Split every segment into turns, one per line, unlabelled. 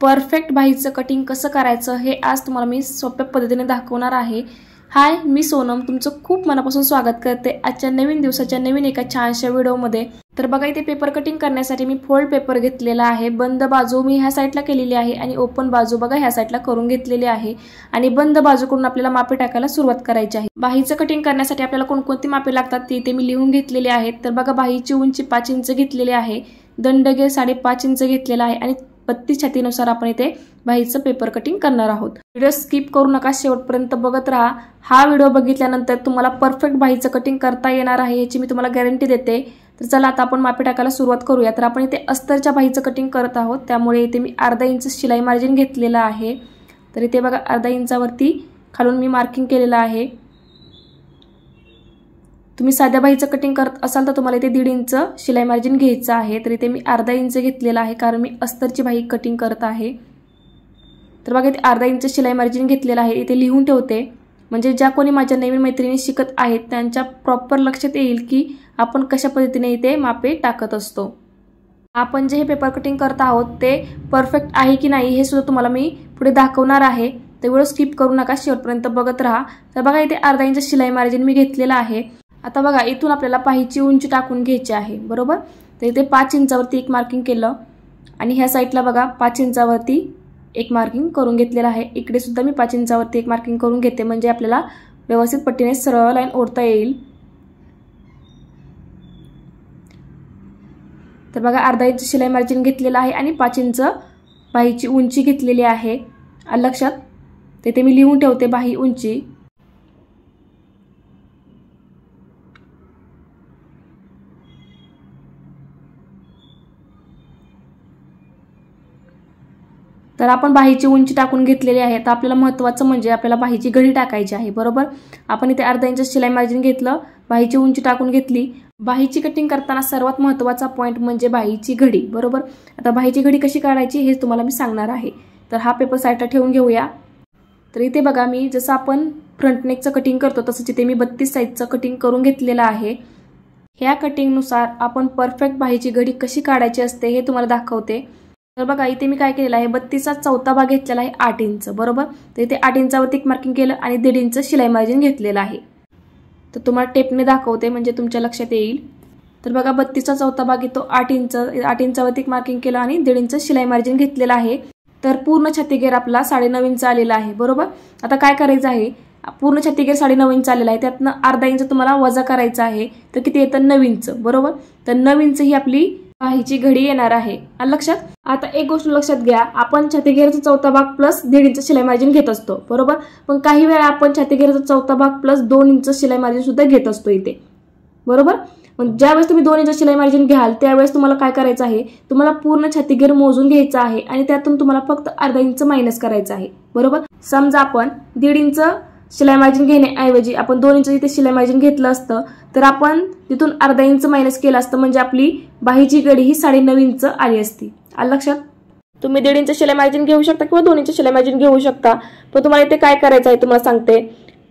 Perfect बाहीचं cutting कसं करायचं हे आज तुम्हाला मी सोप्या पद्धतीने दाखवणार आहे। हाय, मी सोनम तुमचं खूप मनापासून स्वागत करते आजच्या नवीन दिवसाच्या नवीन एका छानशा व्हिडिओमध्ये। तर बघा, इथे पेपर कटिंग करण्यासाठी मी फोल्ड पेपर घेतलेला आहे। बंद बाजू मी ह्या साइडला केलेली आहे आणि ओपन बाजू बघा ह्या साइडला करून घेतलेली आहे आणि बंद बाजूकडून आपल्याला मापे टाकायला सुरुवात करायची आहे। बाहीचं कटिंग करण्यासाठी आपल्याला कोणकोणती मापे लागतात ते इथे मी लिहून घेतलेले आहेत। तर बघा, बाहीची उंची 5 इंच घेतलेली आहे, दंडगेर 5.5 इंच घेतलेला आहे आणि 32 छातीनुसार आपण इथे बाहीचं पेपर कटिंग करणार आहोत। व्हिडिओ स्किप करू नका, शेवटपर्यंत बघत राहा। हा व्हिडिओ बघितल्यानंतर तुम्हाला परफेक्ट बाहीचं कटिंग करता येणार आहे याची मी तुम्हाला गॅरंटी देते। तर चला आता आपण मापे टाकायला सुरुवात करूया। तर आपण इथे अस्तरच्या बाहीचं कटिंग करत आहोत, त्यामुळे इथे मी अर्धा इंच शिलाई मार्जिन घेतलेला आहे। तर इथे बघा, अर्धा इंचावरती खालून मी मार्किंग केलेलं आहे। तुम्ही साध्या बाहीचं कटिंग करत असाल तर तुम्हाला इथे 1.5 इंच शिलाई मार्जिन घ्यायचं आहे। तर इथे मी अर्धा इंच घेतलेला आहे कारण मी अस्तरची बाही कटिंग करत आहे। तर बघा, इथे अर्धा इंच शिलाई मार्जिन घेतलेला आहे, इथे लिहून ठेवते म्हणजे ज्या कोणी माझ्या नवीन मैत्रिणी शिकत आहेत त्यांच्या प्रॉपर लक्षात येईल की आपण कशा पद्धतीने इथे मापे टाकत असतो। आपण जे हे पेपर कटिंग करत आहोत ते परफेक्ट आहे की नाही हे सुद्धा तुम्हाला मी पुढे दाखवणार आहे। तर व्हिडिओ स्किप करू नका, शेवटपर्यंत बघत राहा। तर बघा, इथे अर्धा इंच शिलाई मार्जिन मी घेतलेला आहे। आता बघा, इथून आपल्याला बाहीची उंची टाकून घ्यायची आहे, बरोबर। तर इथे 5 इंचावरती एक मार्किंग केलं आणि ह्या साइडला बघा 5 इंचावरती एक मार्किंग करून घेतलेलं आहे। इकडे सुद्धा मी 5 इंचावरती एक मार्किंग करून घेते म्हणजे आपल्याला व्यवस्थित पट्टीने सरळ लाईन ओढता येईल। तर बघा, अर्धा इंच शिलाई मार्जिन घेतलेला आहे आणि 5 इंच बाहीची उंची घेतलेली आहे। लक्षात तिथे मी लिहून ठेवते बाही उंची। तर आपण बाहीची उंची टाकून घेतलेली आहे। तर आपल्याला महत्त्वाचं म्हणजे आपल्याला बाहीची घडी टाकायची आहे, बरोबर। आपण इथे अर्धा इंच शिलाई मार्जिन घेतलं, बाहीची उंची टाकून घेतली। बाहीची कटिंग करताना सर्वात महत्त्वाचा पॉइंट म्हणजे बाहीची घडी, बरोबर। आता बाहीची घडी कशी काढायची हे तुम्हाला मी सांगणार आहे। तर हा पेपर साईडला ठेवून घेऊया। तर इथे बघा, मी जसं आपण फ्रंट नेकचं कटिंग करतो तसंच इथे मी 32 साईजचं कटिंग करून घेतलेलं आहे। ह्या कटिंगनुसार आपण परफेक्ट बाहीची घडी कशी काढायची असते हे तुम्हाला दाखवते। तर बघा, इथे मी काय केलेलं आहे, 32चा चौथा भाग घेतलेला आहे 8 इंच, बरोबर। तर इथे 8 इंचावरती एक मार्किंग केलं आणि 1.5 इंच शिलाई मार्जिन घेतलेलं आहे। तर तुम्हाला टेपने दाखवते म्हणजे तुमच्या लक्षात येईल। तर बघा, 32चा चौथा भाग येतो 8 इंच, 8 इंचावरती एक मार्किंग केलं आणि 1.5 इंच शिलाई मार्जिन घेतलेलं आहे। तर पूर्ण छातीगेर आपला 9.5 इंच आलेला आहे, बरोबर। आता काय करायचं आहे, पूर्ण छातीगेर 9.5 इंच आलेला आहे, त्यातनं अर्धा इंच तुम्हाला वजा करायचा आहे। तर किती येतं, 9 इंच, बरोबर। तर 9 इंच ही आपली बाहीची घडी येणार आहे, लक्षात। आता एक गोष्ट लक्षात घ्या, आपण छातीगेरचा चौथा भाग प्लस 1.5 इंच शिलाई मार्जिन घेत असतो, बरोबर। पण काही वेळा आपण छातीगेरचा चौथा भाग प्लस 2 इंच शिलाई मार्जिन सुद्धा घेत असतो इथे, बरोबर। मग ज्यावेळेस तुम्ही 2 इंच शिलाई मार्जिन घ्याल त्यावेळेस तुम्हाला काय करायचं आहे, तुम्हाला पूर्ण छातीगेर मोजून घ्यायचं आहे आणि त्यातून तुम्हाला फक्त अर्धा इंच मायनस करायचं आहे, बरोबर। समजा आपण 1.5 इंच शिलाई मार्जिन घेण्याऐवजी आपण 2 इंच इथे शिलाई मार्जिन घेतलं असतं तर आपण तिथून अर्धा इंच मायनस केलं असतं म्हणजे आपली बाहीची घडी ही 9.5 इंच आली असती, लक्षात। तुम्ही 1.5 इंच शिलाई मार्जिन घेऊ शकता किंवा 2 इंच शिलाई मार्जिन घेऊ शकता। पण तुम्हाला इथे काय करायचं आहे तुम्हाला सांगते,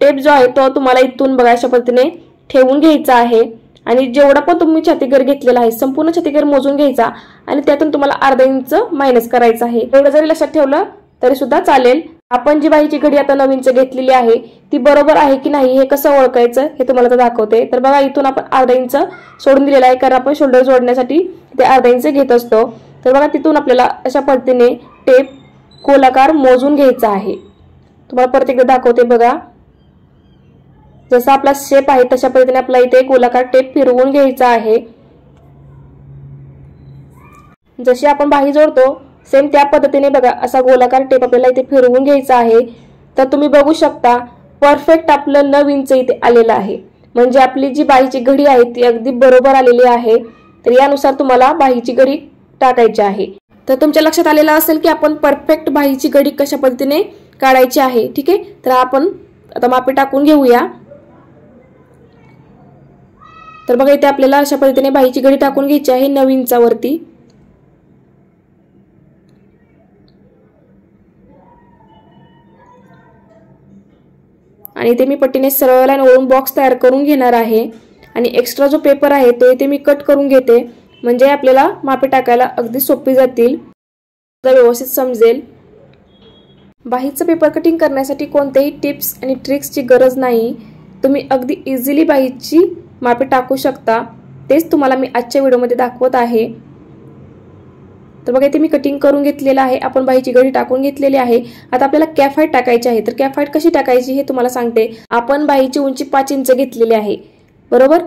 टेप जो आहे तो तुम्हाला इथून बघा अशा पद्धतीने ठेवून घ्यायचा आहे आणि जेवढा पण तुम्ही छातीगेर घेतलेला आहे संपूर्ण छातीगेर मोजून घ्यायचा आणि त्यातून तुम्हाला अर्धा इंच मायनस करायचं आहे। एवढं जरी लक्षात ठेवलं तरी सुद्धा चालेल। आपण जी बाहीची घडी आता 9 इंच घेतलेली आहे ती बरोबर आहे की नाही हे कसं ओळखायचं हे तुम्हाला आता दाखवते। तर बघा, इथून आपण अर्धा इंच सोडून दिलेला आहे कारण आपण शोल्डर जोडण्यासाठी ते अर्धा इंच घेत असतो। तर बघा, तिथून आपल्याला अशा पद्धतीने टेप गोलाकार मोजून घ्यायचा आहे। तुम्हाला परत एकदा दाखवते बघा, जसा आपला शेप आहे तशा पद्धतीने आपला इथे गोलाकार टेप फिरवून घ्यायचा आहे। जशी आपण बाही जोडतो सेम त्या पद्धतीने बघा असा गोलाकार टेप आपल्याला इथे फिरवून घ्यायचा आहे। तर तुम्ही बघू शकता परफेक्ट आपलं 9 इंच इथे आलेलं आहे म्हणजे आपली जी बाहीची घडी आहे ती अगदी बरोबर आलेली आहे। तर यानुसार तुम्हाला बाहीची घडी टाकायची आहे। तर तुमच्या लक्षात आलेलं असेल की आपण परफेक्ट बाहीची घडी कशा पद्धतीने काढायची आहे, ठीक आहे। तर आपण आता मापे टाकून घेऊया। तर बघा, इथे आपल्याला अशा पद्धतीने बाहीची घडी टाकून घ्यायची आहे 9 इंचावरती। आणि इथे मी पट्टीने सरळ लाईन ओढून बॉक्स तयार करून घेणार आहे आणि एक्स्ट्रा जो पेपर आहे तो इथे मी कट करून घेते म्हणजे आपल्याला मापे टाकायला अगदी सोपी जातील। व्यवस्थित समजेल। बाहीचं पेपर कटिंग करण्यासाठी कोणत्याही टिप्स आणि ट्रिक्सची गरज नाही। तुम्ही अगदी इझिली बाहीची मापे टाकू शकता। तेच तुम्हाला मी आजच्या व्हिडिओमध्ये दाखवत आहे। तर बघा इथे मी कटिंग करून घेतलेलं आहे। आपण बाहीची घडी टाकून घेतलेली आहे। आता आपल्याला कॅफ हाईट टाकायची आहे। तर कॅफ हाईट कशी टाकायची हे तुम्हाला सांगते। आपण बाहीची उंची 5 इंच घेतलेली आहे, बरोबर।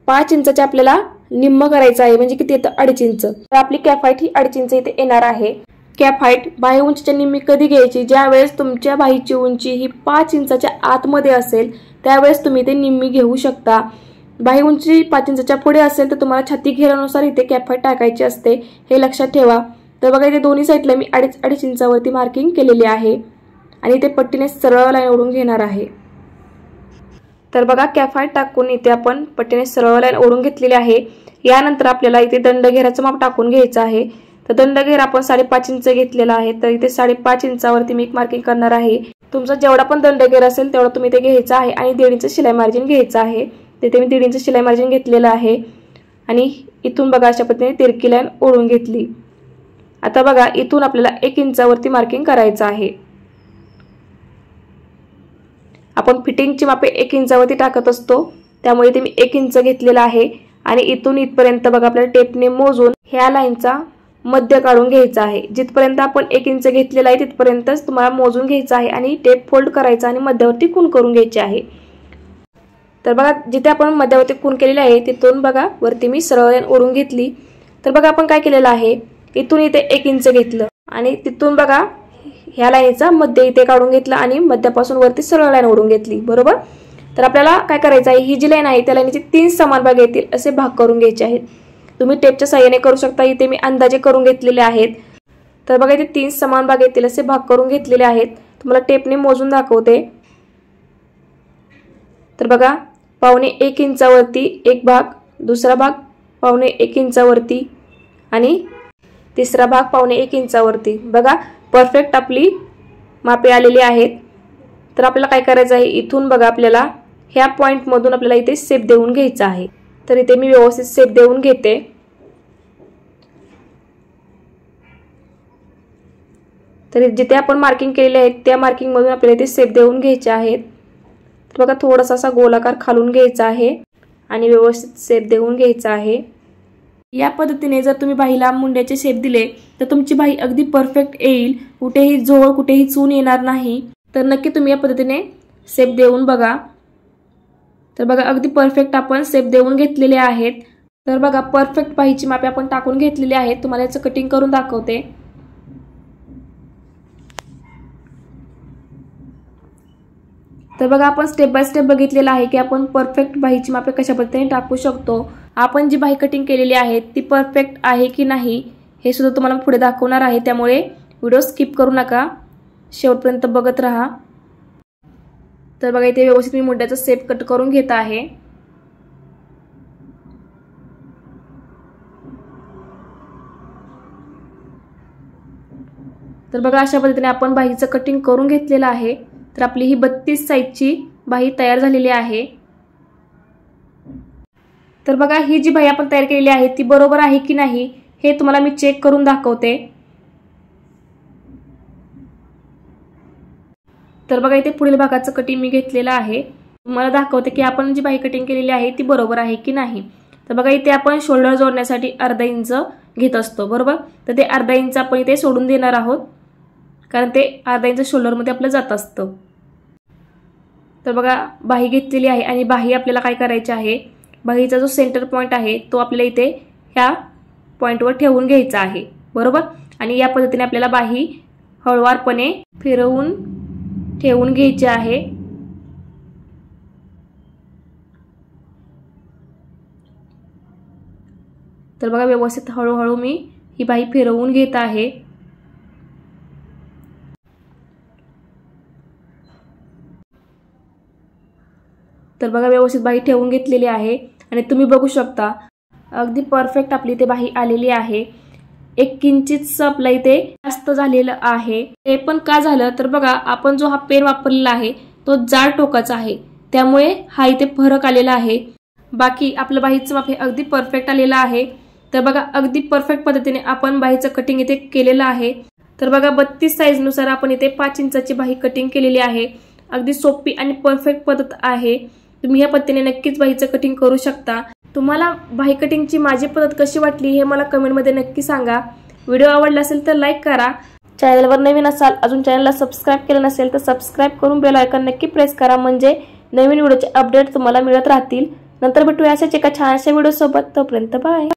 5 इंचाचे आपल्याला निम्म करायचं आहे, म्हणजे किती येतं 2.5 इंच। तर आपली कॅफ हाईट ही 2.5 इंच इथे येणार आहे। कॅफ हाईट बाही उंचीच्या निम्मी कधी घ्यायची? ज्या वेळेस तुमच्या बाहीची उंची ही 5 इंचाच्या आतमध्ये असेल त्यावेळेस तुम्ही ते निम्मी घेऊ शकता। बाही उंची 5 इंचाच्या पुढे असेल तर तुम्हाला छाती घेरानुसार इथे कॅफ हाईट टाकायची असते, हे लक्षात ठेवा। तर बघा इथे दोन्ही साईडला मी 2.5 इंचावरती मार्किंग केलेली आहे आणि इथे पट्टीने सरळ लाईन ओढून घेणार आहे। तर बघा कॅफ हाईट टाकून इथे आपण पट्टीने सरळ लाईन ओढून घेतलेली आहे। यानंतर आपल्याला इथे दंडघेराचं माप टाकून घ्यायचं आहे। तर दंडघेर आपण 5.5 इंच घेतलेला आहे, तर इथे 5.5 इंचावरती मी एक मार्किंग करणार आहे। तुमचा जेवढा पण दंडघेर असेल तेवढा तुम्ही ते घ्यायचा आहे आणि 1.5 इंच शिलाई मार्जिन घ्यायचं आहे। तिथे मी 1.5 इंच शिलाई मार्जिन घेतलेलं आहे आणि इथून बघा अशा पद्धतीने तिरकी लाईन ओढून घेतली। आता बघा इथून आपल्याला 1 इंचावरती मार्किंग करायचं आहे। आपण फिटिंगची मापे 1 इंचावरती टाकत असतो, त्यामुळे इथे मी 1 इंच घेतलेला आहे आणि इथून इथपर्यंत बघा आपल्याला टेपने मोजून ह्या लाईनचा मध्य काढून घ्यायचा आहे। जिथपर्यंत आपण 1 इंच घेतलेला आहे तिथपर्यंतच तुम्हाला मोजून घ्यायचं आहे आणि टेप फोल्ड करायचा आणि मध्यावरती खूण करून घ्यायची आहे। तर बघा जिथे आपण मध्यावरती खूण केलेली आहे तिथून बघा वरती मी सरळ लाईन ओढून घेतली। तर बघा आपण काय केलेलं आहे, इथून इथे 1 इंच घेतलं आणि तिथून बघा ह्या लाईनचा मध्य इथे काढून घेतला आणि मध्यापासून वरती सरळ लाईन ओढून घेतली, बरोबर। तर आपल्याला काय करायचं आहे, ही जी लाईन आहे त्या लाईनचे 3 समान भाग येतील असे भाग करून घ्यायचे आहेत। तुम्ही टेपच्या साहाय्याने करू शकता, इथे मी अंदाजे करून घेतलेले आहेत। तर बघा इथे 3 समान भाग येतील असे भाग करून घेतलेले आहेत। तुम्हाला टेपने मोजून दाखवते। तर बघा 1.25 इंचावरती एक भाग, दुसरा भाग 1.25 इंचावरती आणि तिसरा भाग 1.25 इंचावरती। बघा परफेक्ट आपली मापे आलेली आहेत। तर आपल्याला काय करायचं आहे, इथून बघा आपल्याला ह्या पॉइंट मधून आपल्याला इथे शेप देऊन घ्यायचा आहे। तर इथे मी व्यवस्थित शेप देऊन घेते। तर जिथे आपण मार्किंग केलेले आहे त्या मार्किंग मधून आपल्याला इथे शेप देऊन घ्यायचे आहेत। तर बघा थोडासा असा गोलाकार खालून घ्यायचा आहे आणि व्यवस्थित शेप देऊन घ्यायचा आहे। या पद्धतीने जर तुम्ही बाहीला मुंड्याचे शेप दिले तर तुमची बाही अगदी परफेक्ट येईल, कुठेही जोड कुठेही चून येणार नाही। तर नक्की तुम्ही या पद्धतीने शेप देऊन बघा। तर बघा अगदी परफेक्ट आपण शेप देऊन घेतलेले आहेत। तर बघा परफेक्ट बाहीची मापे आपण टाकून घेतलेली आहेत। तुम्हाला याचं कटिंग करून दाखवते। तर बघा आपण स्टेप बाय स्टेप बघितलेलं आहे की आपण परफेक्ट बाहीची मापे कशा पद्धतीने टाकू शकतो। आपण जी बाही कटिंग केलेली आहे ती परफेक्ट आहे की नाही हे सुद्धा तुम्हाला पुढे दाखवणार आहे, त्यामुळे व्हिडिओ स्किप करू नका, शेवटपर्यंत बघत राहा। तर बघा इथे व्यवस्थित मी मुंड्याचा शेप कट करून घेत आहे। तर बघा अशा पद्धतीने आपण बाहीचं कटिंग करून घेतलेलं आहे। तर आपली ही 32 साइजची बाही तयार झालेली आहे। तर बघा ही जी बाही आपण तयार केलेली आहे ती बरोबर आहे की नाही हे तुम्हाला मी चेक करून दाखवते। तर बघा इथे पुढील भागाचं कटिंग मी घेतलेलं आहे। तुम्हाला दाखवते की आपण जी बाही कटिंग केलेली आहे ती बरोबर आहे की नाही। तर बघा इथे आपण शोल्डर जोडण्यासाठी अर्धा इंच घेत असतो, बरोबर। तर ते अर्धा इंच आपण इथे सोडून देणार आहोत, कारण ते अर्धा इंच शोल्डर मध्ये आपलं जात असतं। तर बघा बाही घेतलेली आहे आणि बाही आपल्याला काय करायची आहे, बाहीचा जो सेंटर पॉइंट आहे तो आपल्याला इथे ह्या पॉइंटवर ठेवून घ्यायचा आहे, बरोबर। आणि या पद्धतीने आपल्याला बाही हळूवारपणे फिरवून ठेवून घ्यायची आहे। तर बघा व्यवस्थित हळूहळू मी ही बाही फिरवून घेत आहे। तर बघा व्यवस्थित बाही ठेवून घेतलेली आहे आणि तुम्ही बघू शकता अगदी परफेक्ट आपली इथे बाही आलेली आहे। 1 किंचितच आपल्या इथे जास्त झालेलं आहे। ते पण का झालं तर बघा आपण जो हा पेन वापरलेला आहे तो जाड टोकाचा आहे, त्यामुळे हा इथे फरक आलेला आहे। बाकी आपलं बाहीचं माप हे अगदी परफेक्ट आलेलं आहे। तर बघा अगदी परफेक्ट पद्धतीने आपण बाहीचं कटिंग इथे केलेलं आहे। तर बघा 32 साईजनुसार आपण इथे 5 इंचाची बाही कटिंग केलेली आहे। अगदी सोपी आणि परफेक्ट पद्धत आहे। तुम्ही या पद्धतीने नक्कीच बाहीचं कटिंग करू शकता। तुम्हाला बाही कटिंगची माझी पद्धत कशी वाटली हे मला कमेंटमध्ये नक्की सांगा। व्हिडिओ आवडला असेल तर लाईक करा। चॅनलवर नवीन असाल, अजून चॅनलला सबस्क्राइब केलं नसेल तर सबस्क्राइब करून बेल आयकॉन नक्की प्रेस करा, म्हणजे नवीन व्हिडिओचे अपडेट तुम्हाला मिळत राहतील। नंतर भेटूया अशाच एका छानशा व्हिडिओ सोबत, तोपर्यंत बाय।